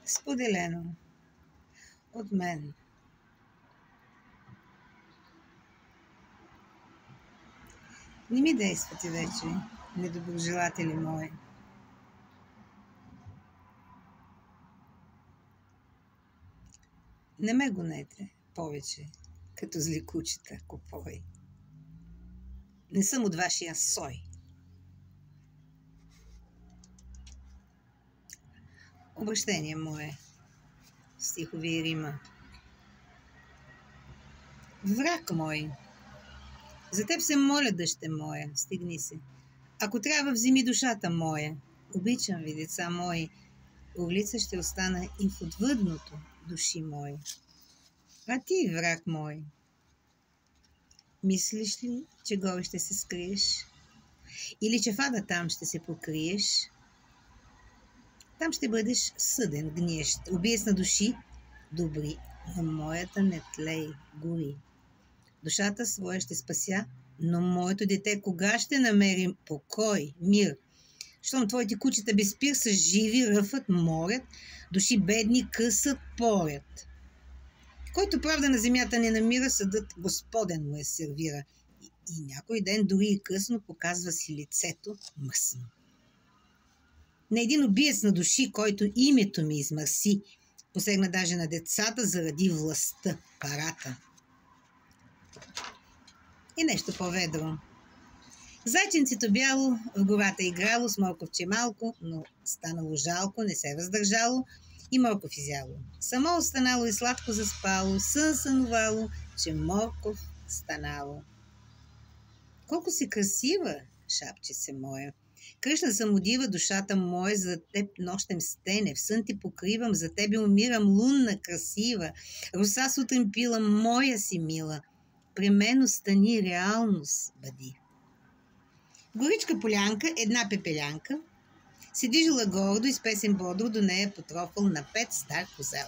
Споделено от мен. Не ми действате вече, недоброжелатели мои. Не ме гонете повече, като зли кучета, купой. Не съм от вашия сой. Обращение мое, стихови Рима. Враг мой, за теб се моля, дъще моя, стигни се. Ако трябва, вземи душата моя. Обичам ви, деца мои. Оглица ще остана и в отвъдното, души мои. А ти, враг мой, мислиш ли, че горе ще се скриеш? Или че в ада там ще се покриеш? Там ще бъдеш съден, гниещ, убиец на души добри, но моята не тлей, гори. Душата своя ще спася, но моето дете кога ще намери покой, мир? Щом твоите кучета без пир са живи, ръфът, морят, души бедни късат, порят. Който правда на земята не намира, съдът Господен му сервира. И някой ден, дори и късно, показва си лицето мъсно. На един убиец на души, който името ми измърси, посегна даже на децата заради властта, парата. И нещо по-ведро. Зайченцето бяло в гората играло, с морковче малко, но станало жалко, не се въздържало и морков изяло. Само останало и сладко заспало, сън сънувало, че морков станало. Колко си красива, шапче се моя. Кръшна съм удива душата моя, за теб нощем стене, в сън ти покривам, за тебе умирам, лунна, красива. Роса сутрин пила, моя си мила. При мен остани реалност, бъди. Горичка полянка, една пепелянка, се движила гордо и с песен бодро до нея потрофал на 5 стар козел.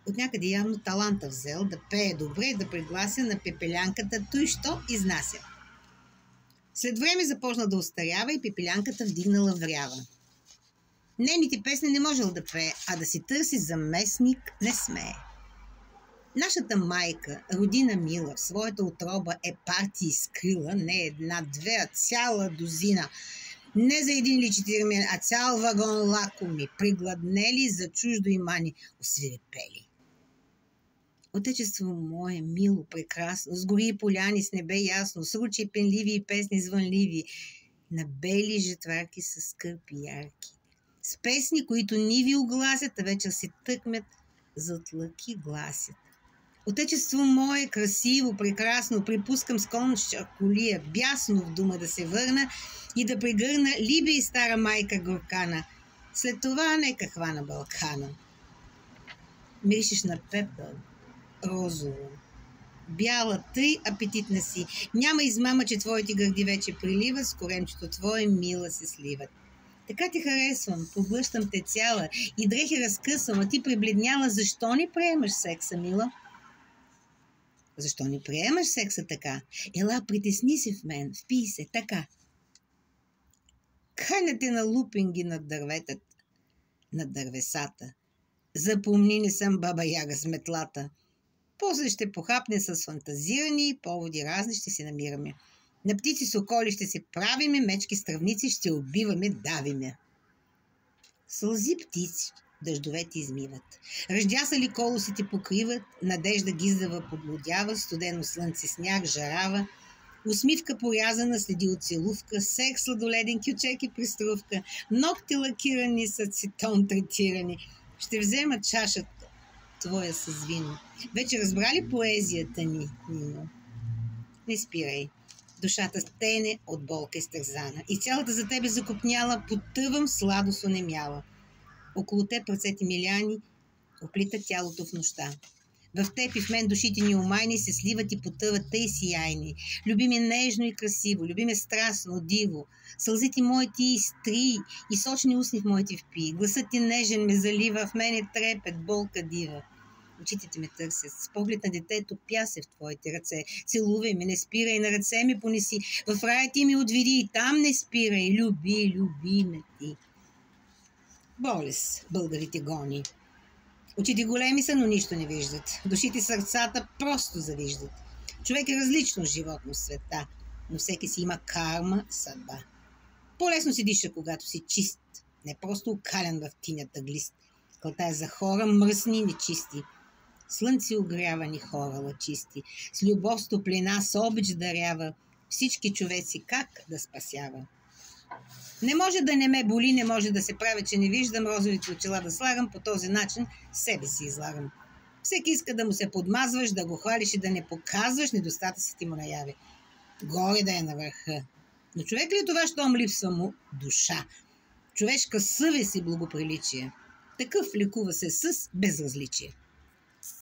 От някъде явно таланта взел да пее добре и да приглася на пепелянката той, що изнася. След време започна да остарява и пепелянката вдигнала врява. Нейните песни не можел да пее, а да си търси заместник не смее. Нашата майка, родина мила, в своята отроба е партии изкрила, не една, две, а цяла дозина. Не за един или 4, а цял вагон лакоми, пригладнели за чуждо имани, освирепели. Отечество мое, мило, прекрасно, с гори и поляни, с небе ясно, с ручи пенливи и песни звънливи, на бели жетварки с скърпи ярки, с песни, които ниви огласят, а вечер се тъкмят, зад лъки гласят. Отечество мое, красиво, прекрасно, припускам с кон шарколия, бясно в дума да се върна и да прегърна Либия и стара майка горкана. След това нека хвана Балкана. Миришеш на пепел, розово, бяла, тъй апетитна си. Няма измама, че твоите гърди вече приливат, с коремчето твое мила се сливат. Така те харесвам, поглъщам те цяла и дрехи разкъсвам, а ти прибледняла. Защо не приемаш секса, мила? Защо не приемаш секса така? Ела, притесни се в мен, впий се, така. Каня те на лупинги над дърветата, над дървесата. Запомни, не съм баба Яга с метлата. После ще похапне с фантазирани поводи разни ще си намираме. На птици соколи ще се правиме, мечки стравници ще убиваме, давиме. Сълзи птици, дъждовете измиват. Ръждясали колосите покриват, надежда гиздава подлодява, студено слънце сняг жарава, усмивка порязана следи от целувка, секс сладоледен кючек и приструвка, ногти лакирани с ацетон третирани. Ще взема чашата твоя с вино. Вече разбрали поезията ни, Нино? Не спирай. Душата стене от болка изтързана и цялата за тебе закопняла, потъвам сладост онемяла. Около теб ръцете миляни оплитат тялото в нощта. В теб и в мен душите ни омайни се сливат и потъват тъй сияйни. Люби ме нежно и красиво, люби ме страстно, диво. Сълзите моите изтри и сочни устни в моите впи. Гласът ти нежен ме залива, в мене трепет, болка дива. Очите ти ме търсят. С поглед на детето пя се в твоите ръце. Целувай ме, не спирай, на ръце ми понеси. В рая ти ми отведи и там не спирай. Люби, люби ме ти. Болест българите гони. Очите големи са, но нищо не виждат. Душите и сърцата просто завиждат. Човек е различно животно в света, но всеки си има карма, съдба. По-лесно си диша, когато си чист, не просто окалян в тинята глист. Кълта е за хора мръсни и нечисти. Слънце огрява ни хора лъчисти, с любов топлина, с обич дарява, всички човеци как да спасява. Не може да не ме боли, не може да се прави, че не виждам, розовите очила да слагам, по този начин себе си излагам. Всеки иска да му се подмазваш, да го хвалиш и да не показваш недостатъците му наяви. Горе да е на върха. Но човек ли е това, щом липсва му душа? Човешка съвест и благоприличие. Такъв лекува се с безразличие.